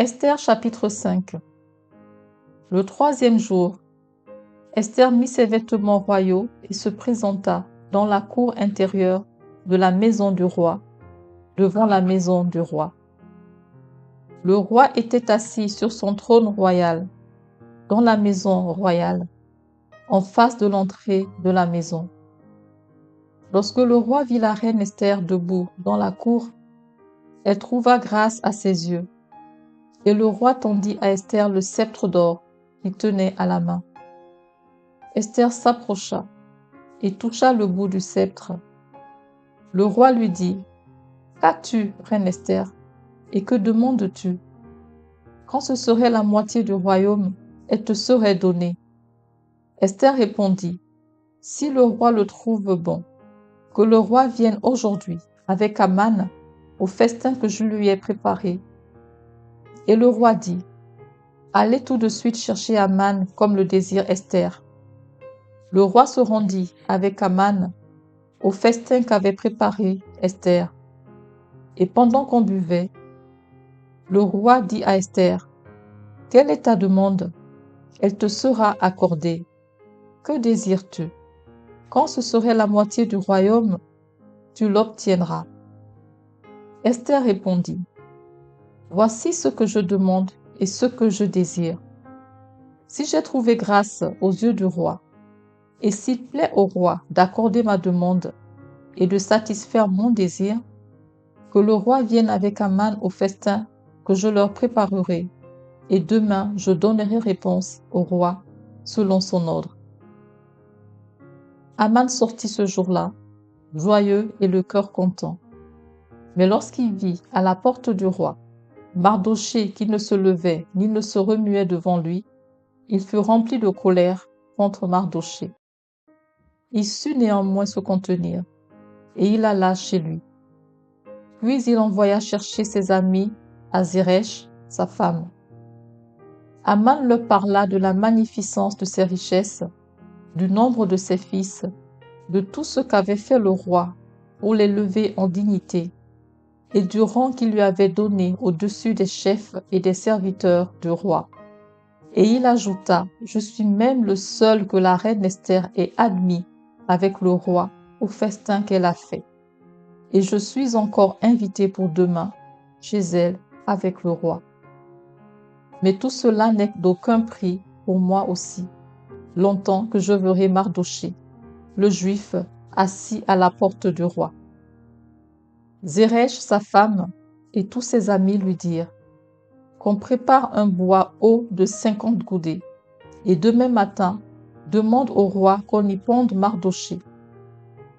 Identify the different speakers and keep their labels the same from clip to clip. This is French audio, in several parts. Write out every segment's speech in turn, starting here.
Speaker 1: Esther chapitre 5. Le troisième jour, Esther mit ses vêtements royaux et se présenta dans la cour intérieure de la maison du roi, devant la maison du roi. Le roi était assis sur son trône royal, dans la maison royale, en face de l'entrée de la maison. Lorsque le roi vit la reine Esther debout dans la cour, elle trouva grâce à ses yeux. Et le roi tendit à Esther le sceptre d'or qu'il tenait à la main. Esther s'approcha et toucha le bout du sceptre. Le roi lui dit : « Qu'as-tu, reine Esther, et que demandes-tu ? Quand ce serait la moitié du royaume, elle te serait donnée. » Esther répondit : « Si le roi le trouve bon, que le roi vienne aujourd'hui avec Aman au festin que je lui ai préparé. » Et le roi dit : « Allez tout de suite chercher Aman comme le désire Esther. » Le roi se rendit avec Aman au festin qu'avait préparé Esther. Et pendant qu'on buvait, le roi dit à Esther : « Quelle est ta demande ? Elle te sera accordée. Que désires-tu ? Quand ce serait la moitié du royaume, tu l'obtiendras. » Esther répondit : « Voici ce que je demande et ce que je désire. Si j'ai trouvé grâce aux yeux du roi, et s'il plaît au roi d'accorder ma demande et de satisfaire mon désir, que le roi vienne avec Aman au festin que je leur préparerai, et demain je donnerai réponse au roi selon son ordre. » Aman sortit ce jour-là, joyeux et le cœur content. Mais lorsqu'il vit à la porte du roi Mardochée qui ne se levait ni ne se remuait devant lui, il fut rempli de colère contre Mardochée. Il sut néanmoins se contenir, et il alla chez lui. Puis il envoya chercher ses amis à Zeresh, sa femme. Aman leur parla de la magnificence de ses richesses, du nombre de ses fils, de tout ce qu'avait fait le roi pour l'élever en dignité, et du rang qu'il lui avait donné au-dessus des chefs et des serviteurs du roi. Et il ajouta : « Je suis même le seul que la reine Esther ait admis avec le roi au festin qu'elle a fait. Et je suis encore invité pour demain chez elle avec le roi. Mais tout cela n'est d'aucun prix pour moi aussi, longtemps que je verrai Mardochée, le Juif, assis à la porte du roi. » Zeresh, sa femme, et tous ses amis lui dirent : « Qu'on prépare un bois haut de 50 coudées, et demain matin, demande au roi qu'on y ponde Mardochée.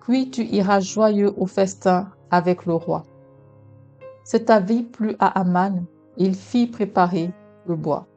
Speaker 1: Puis tu iras joyeux au festin avec le roi. » Cet avis plut à Aman, et il fit préparer le bois.